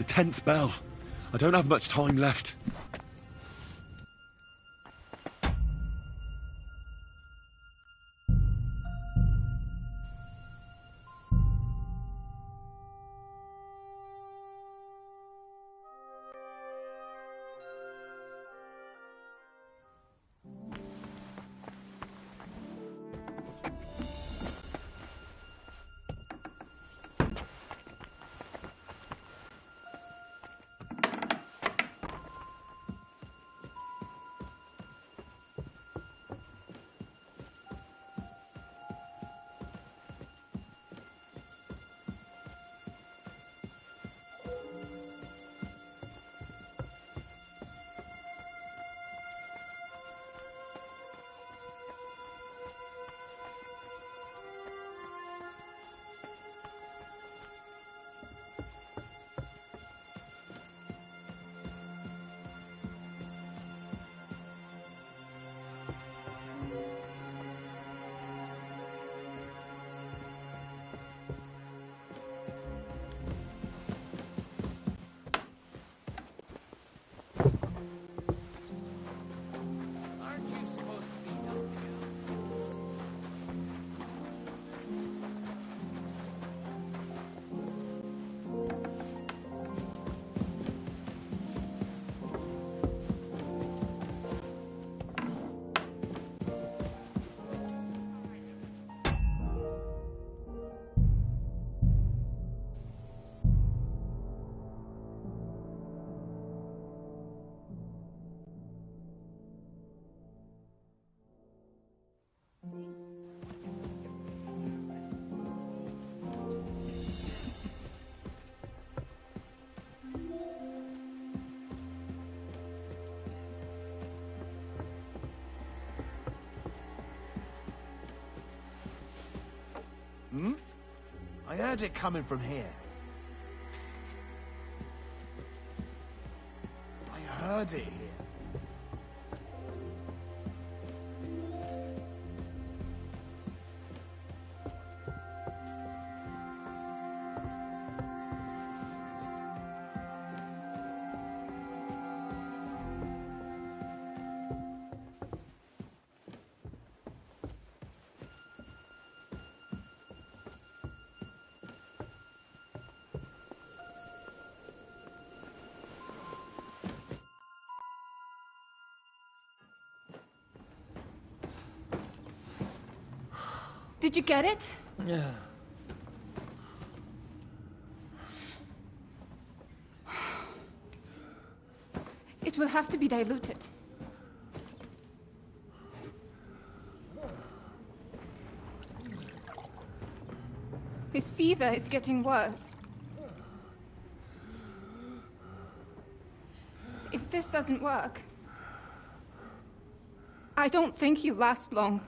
The 10th bell. I don't have much time left. Hmm? I heard it coming from here. I heard it here. Did you get it? Yeah. It will have to be diluted. His fever is getting worse. If this doesn't work, I don't think he'll last long.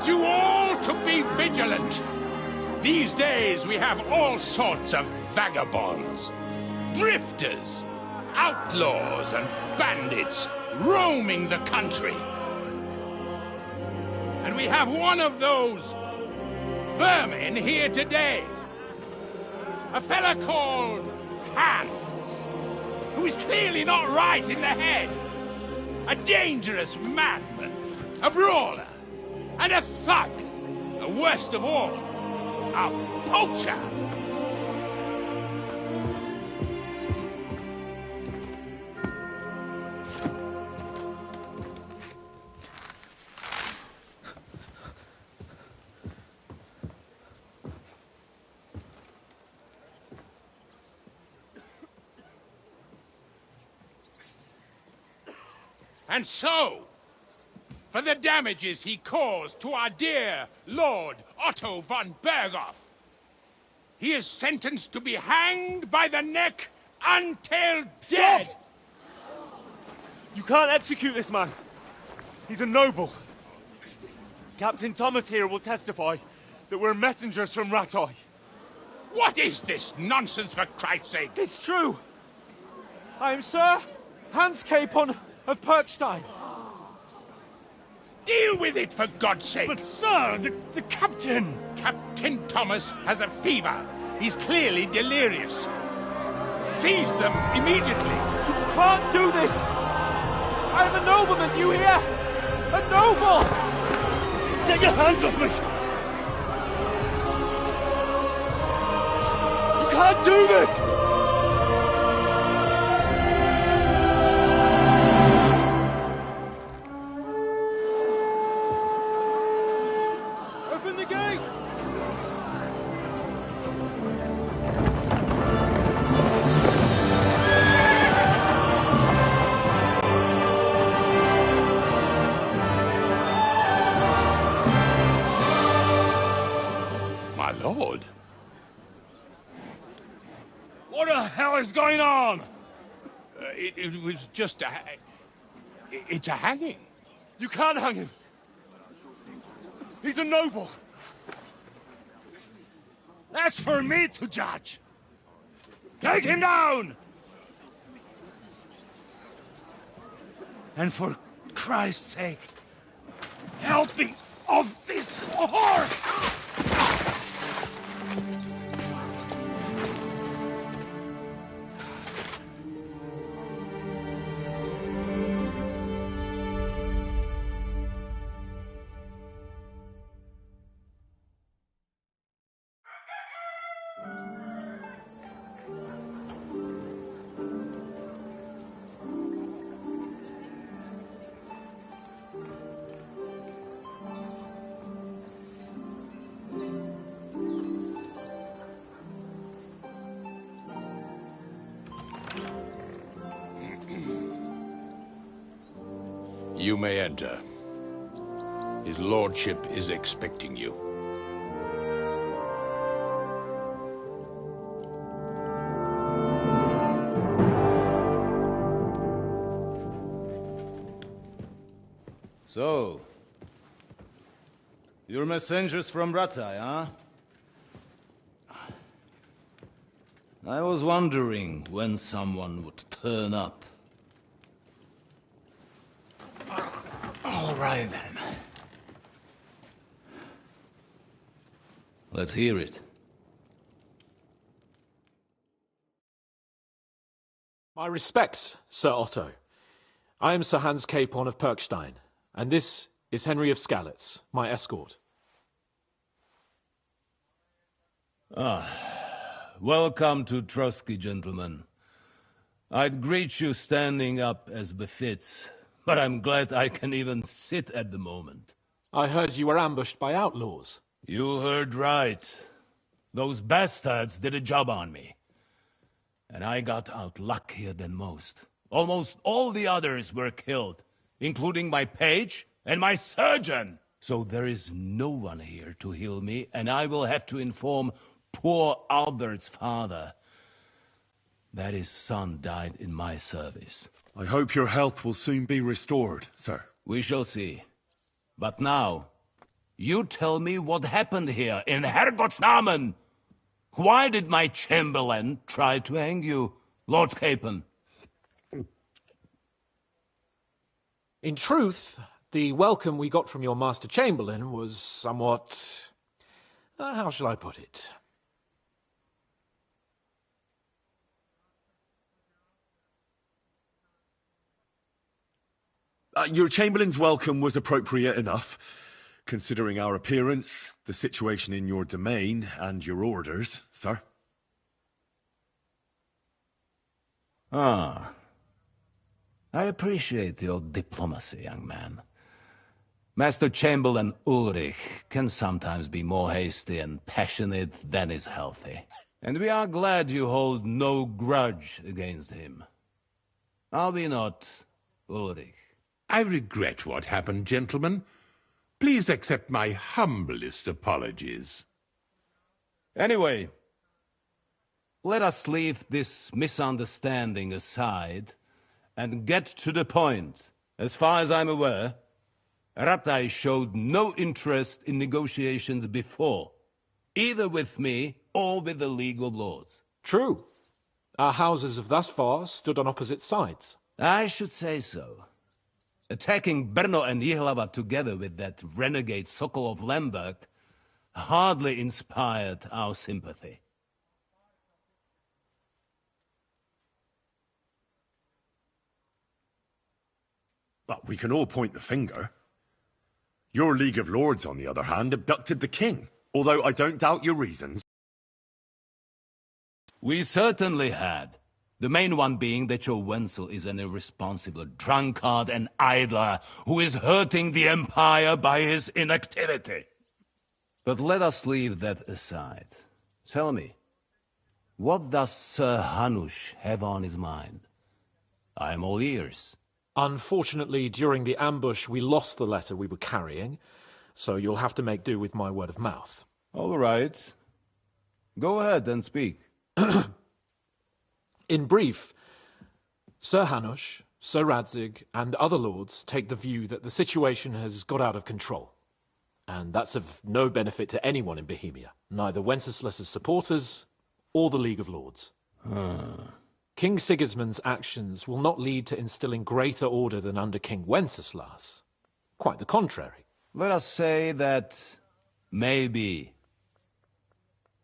You all to be vigilant. These days we have all sorts of vagabonds, drifters, outlaws and bandits roaming the country. And we have one of those vermin here today. A fella called Hans, who is clearly not right in the head. A dangerous man, a brawler, and a thug. And worst of all, a poacher. And so, for the damages he caused to our dear Lord Otto von Berghoff, he is sentenced to be hanged by the neck until dead! Stop! You can't execute this man. He's a noble. Captain Thomas here will testify that we're messengers from Rattay. What is this nonsense, for Christ's sake? It's true. I am Sir Hans Capon of Perkstein. Deal with it, for God's sake! But, sir, the captain... Captain Thomas has a fever. He's clearly delirious. Seize them immediately. You can't do this! I am a nobleman, do you hear? A noble! Get your hands off me! You can't do this! Lord. What the hell is going on? It was just a... It's a hanging. You can't hang him. He's a noble. That's for me to judge. Take him down! And for Christ's sake, help me off this horse! You may enter. His lordship is expecting you. So, you're messengers from Rattay, huh? I was wondering when someone would turn up. All right, then. Let's hear it. My respects, Sir Otto. I am Sir Hans Capon of Perkstein, and this is Henry of Skalitz, my escort. Welcome to Trotsky, gentlemen. I'd greet you standing up as befits, but I'm glad I can even sit at the moment. I heard you were ambushed by outlaws. You heard right. Those bastards did a job on me. And I got out luckier than most. Almost all the others were killed, including my page and my surgeon. So there is no one here to heal me, and I will have to inform poor Albert's father that his son died in my service. I hope your health will soon be restored, sir. We shall see. But now, you tell me what happened here in Herrgottsnamen. Why did my chamberlain try to hang you, Lord Capon? In truth, the welcome we got from your Master Chamberlain was somewhat... how shall I put it? Your Chamberlain's welcome was appropriate enough, considering our appearance, the situation in your domain, and your orders, sir. Ah. I appreciate your diplomacy, young man. Master Chamberlain Ulrich can sometimes be more hasty and passionate than is healthy. And we are glad you hold no grudge against him. Are we not, Ulrich? I regret what happened, gentlemen. Please accept my humblest apologies. Anyway, let us leave this misunderstanding aside and get to the point. As far as I'm aware, Ratai showed no interest in negotiations before, either with me or with the League of Lords. True. Our houses have thus far stood on opposite sides. I should say so. Attacking Brno and Jihlava together with that renegade Sokol of Lemberg hardly inspired our sympathy. But we can all point the finger. Your League of Lords, on the other hand, abducted the king, although I don't doubt your reasons. We certainly had. The main one being that your Wenzel is an irresponsible drunkard and idler who is hurting the Empire by his inactivity. But let us leave that aside. Tell me, what does Sir Hanush have on his mind? I am all ears. Unfortunately, during the ambush, we lost the letter we were carrying, so you'll have to make do with my word of mouth. All right. Go ahead and speak. In brief, Sir Hanush, Sir Radzig, and other lords take the view that the situation has got out of control. And that's of no benefit to anyone in Bohemia, neither Wenceslas's supporters or the League of Lords. King Sigismund's actions will not lead to instilling greater order than under King Wenceslas. Quite the contrary. Let us say that maybe.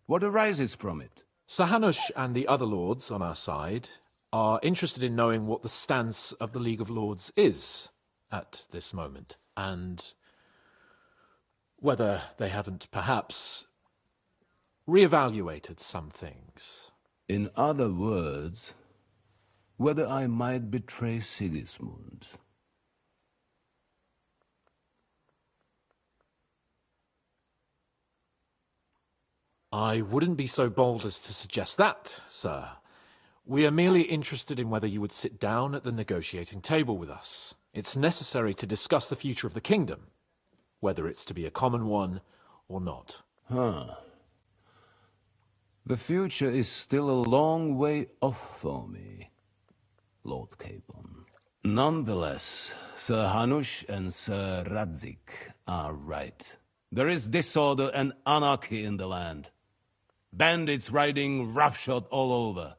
What arises from it? Sir Hanush and the other lords on our side are interested in knowing what the stance of the League of Lords is at this moment, and whether they haven't perhaps reevaluated some things. In other words, whether I might betray Sigismund. I wouldn't be so bold as to suggest that, sir. We are merely interested in whether you would sit down at the negotiating table with us. It's necessary to discuss the future of the kingdom, whether it's to be a common one or not. The future is still a long way off for me, Lord Capon. Nonetheless, Sir Hanush and Sir Radzig are right. There is disorder and anarchy in the land. Bandits riding roughshod all over.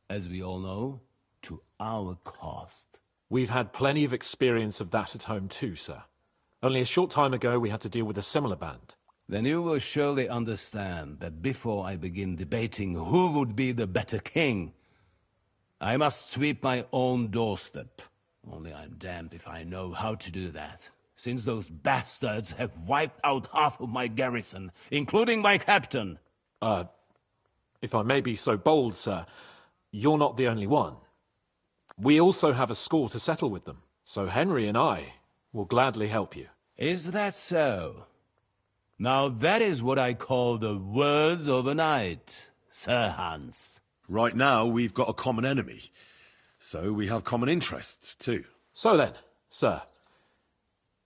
As we all know, to our cost. We've had plenty of experience of that at home too, sir. Only a short time ago we had to deal with a similar band. Then you will surely understand that before I begin debating who would be the better king, I must sweep my own doorstep. Only I'm damned if I know how to do that, since those bastards have wiped out half of my garrison, including my captain. If I may be so bold, sir, you're not the only one. We also have a score to settle with them, so Henry and I will gladly help you. Is that so? Now that is what I call the words of a knight, Sir Hans. Right now, we've got a common enemy, so we have common interests, too. So then, sir,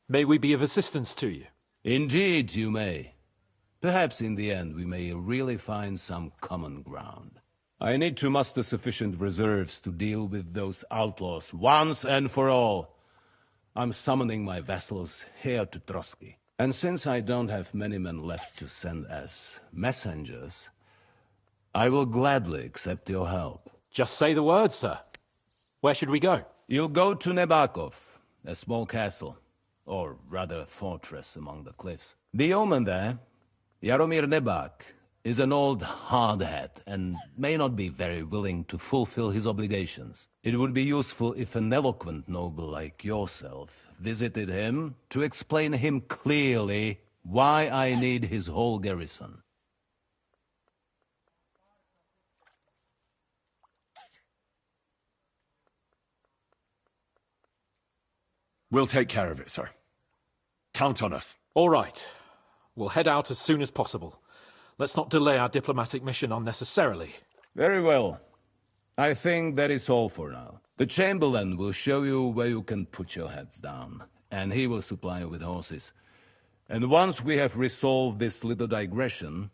may we be of assistance to you? Indeed, you may. Perhaps in the end we may really find some common ground. I need to muster sufficient reserves to deal with those outlaws once and for all. I'm summoning my vassals here to Trotsky. And since I don't have many men left to send as messengers, I will gladly accept your help. Just say the word, sir. Where should we go? You'll go to Nebakov, a small castle, or rather a fortress among the cliffs. The yeoman there, Jaromir Nebak, is an old hardhat and may not be very willing to fulfill his obligations. It would be useful if an eloquent noble like yourself visited him to explain him clearly why I need his whole garrison. We'll take care of it, sir. Count on us. All right. We'll head out as soon as possible. Let's not delay our diplomatic mission unnecessarily. Very well. I think that is all for now. The Chamberlain will show you where you can put your heads down, and he will supply you with horses. And once we have resolved this little digression,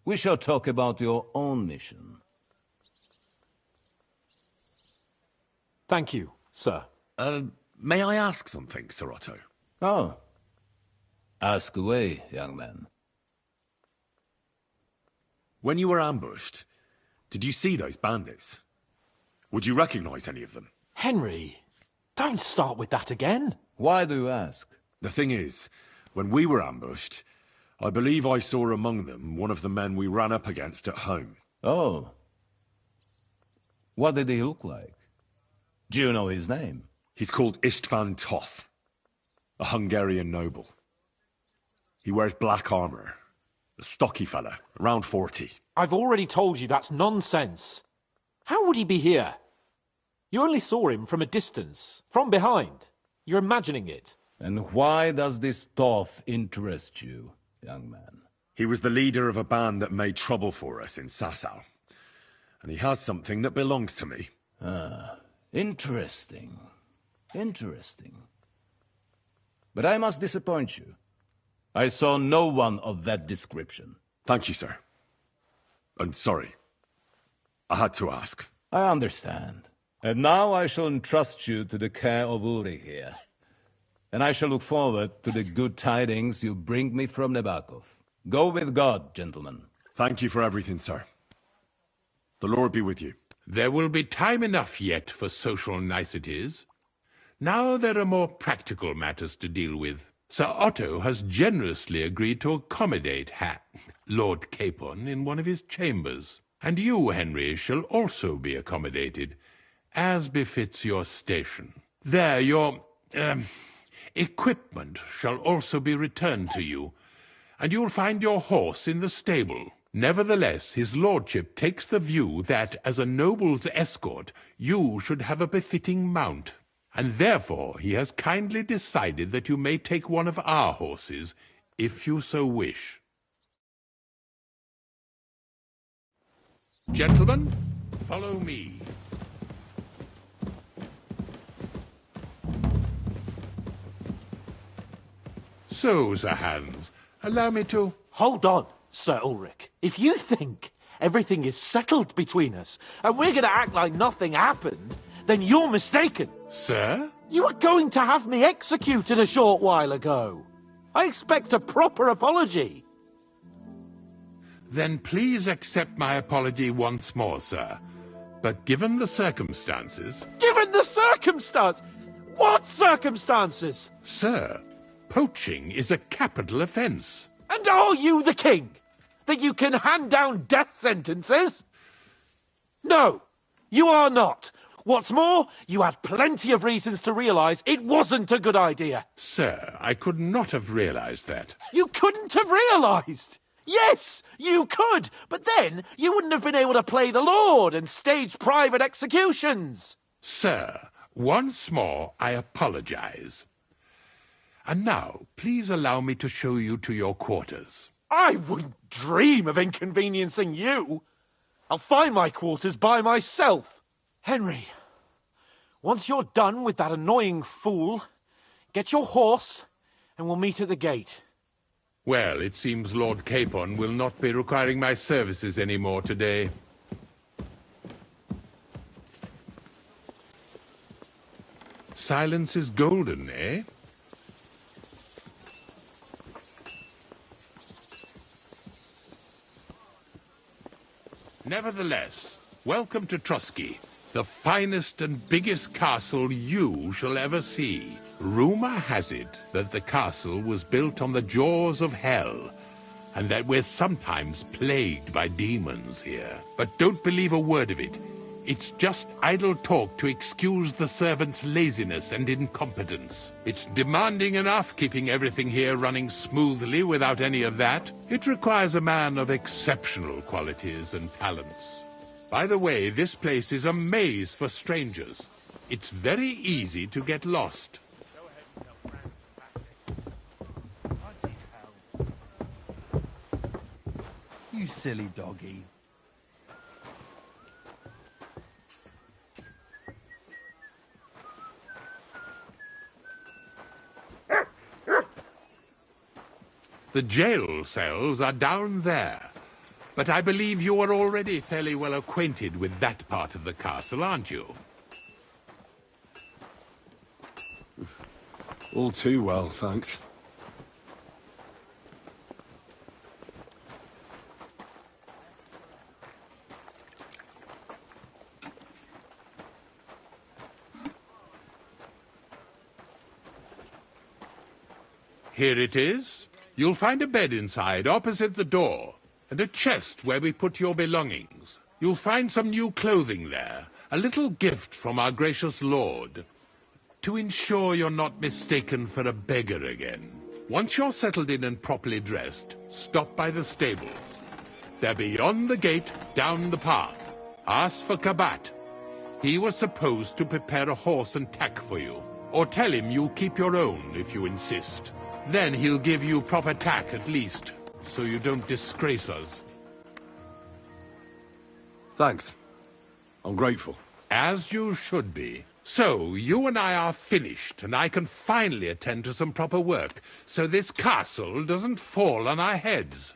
we shall talk about your own mission. Thank you, sir. May I ask something, Sir Otto? Oh. Ask away, young man. When you were ambushed, did you see those bandits? Would you recognize any of them? Henry, don't start with that again. Why do you ask? The thing is, when we were ambushed, I believe I saw among them one of the men we ran up against at home. Oh. What did he look like? Do you know his name? He's called Istvan Toth, a Hungarian noble. He wears black armor. A stocky fella, around 40. I've already told you that's nonsense. How would he be here? You only saw him from a distance, from behind. You're imagining it. And why does this Toth interest you, young man? He was the leader of a band that made trouble for us in Sasau. And he has something that belongs to me. Ah, interesting. Interesting. But I must disappoint you. I saw no one of that description. Thank you, sir. And sorry. I had to ask. I understand. And now I shall entrust you to the care of Uri here. And I shall look forward to the good tidings you bring me from Nebakov. Go with God, gentlemen. Thank you for everything, sir. The Lord be with you. There will be time enough yet for social niceties. Now there are more practical matters to deal with. Sir Otto has generously agreed to accommodate Lord Capon in one of his chambers. And you, Henry, shall also be accommodated, as befits your station. There, your equipment shall also be returned to you, and you'll find your horse in the stable. Nevertheless, his lordship takes the view that, as a noble's escort, you should have a befitting mount. And therefore he has kindly decided that you may take one of our horses, if you so wish. Gentlemen, follow me. So, Sir Hans, allow me to... Hold on, Sir Ulrich. If you think everything is settled between us, and we're going to act like nothing happened, then you're mistaken. Sir? You were going to have me executed a short while ago. I expect a proper apology. Then please accept my apology once more, sir. But given the circumstances... Given the circumstance? What circumstances? Sir, poaching is a capital offence. And are you the king? That you can hand down death sentences? No, you are not. What's more, you had plenty of reasons to realise it wasn't a good idea. Sir, I could not have realised that. You couldn't have realised? Yes, you could, but then you wouldn't have been able to play the Lord and stage private executions. Sir, once more I apologise. And now, please allow me to show you to your quarters. I wouldn't dream of inconveniencing you. I'll find my quarters by myself. Henry, once you're done with that annoying fool, get your horse and we'll meet at the gate. Well, it seems Lord Capon will not be requiring my services any more today. Silence is golden, eh? Nevertheless, welcome to Trusky, the finest and biggest castle you shall ever see. Rumor has it that the castle was built on the jaws of hell, and that we're sometimes plagued by demons here. But don't believe a word of it. It's just idle talk to excuse the servants' laziness and incompetence. It's demanding enough keeping everything here running smoothly without any of that. It requires a man of exceptional qualities and talents. By the way, this place is a maze for strangers. It's very easy to get lost. You silly doggy. The jail cells are down there. But I believe you are already fairly well acquainted with that part of the castle, aren't you? All too well, thanks. Here it is. You'll find a bed inside, opposite the door, and a chest where we put your belongings. You'll find some new clothing there, a little gift from our gracious lord, to ensure you're not mistaken for a beggar again. Once you're settled in and properly dressed, stop by the stables. They're beyond the gate, down the path. Ask for Kabat. He was supposed to prepare a horse and tack for you, or tell him you'll keep your own if you insist. Then he'll give you proper tack at least, so you don't disgrace us. Thanks. I'm grateful. As you should be. So, you and I are finished, and I can finally attend to some proper work, so this castle doesn't fall on our heads.